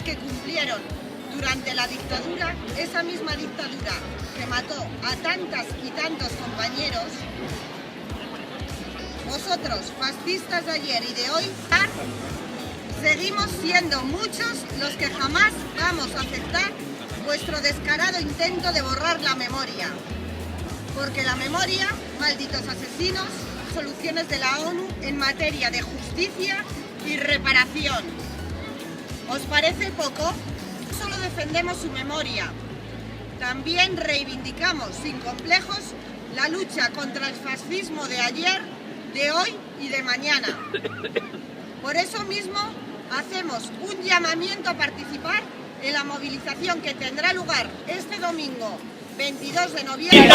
que cumplieron durante la dictadura, esa misma dictadura que mató a tantas y tantos compañeros, vosotros, fascistas de ayer y de hoy, seguimos siendo muchos los que jamás vamos a aceptar vuestro descarado intento de borrar la memoria. Porque la memoria, malditos asesinos, soluciones de la ONU en materia de justicia y reparación. ¿Os parece poco? No solo defendemos su memoria, también reivindicamos sin complejos la lucha contra el fascismo de ayer, de hoy y de mañana. Por eso mismo hacemos un llamamiento a participar en la movilización que tendrá lugar este domingo 22 de noviembre.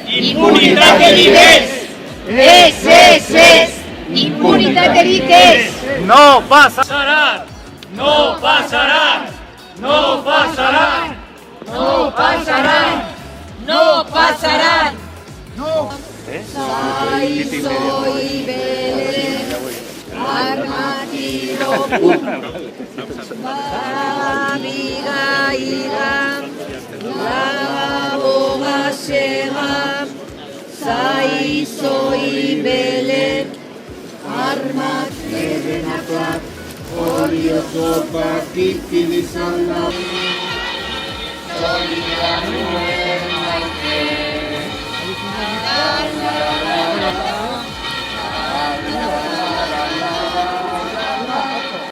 Impunitat elites! Impunitat elites! No pasarán! No pasarán! No pasarán! No pasarán! No pasarán! Soy Belén, armatiro Abigaila, laboga sega, soy Belén, armatiro Olio sopa, kikili salami.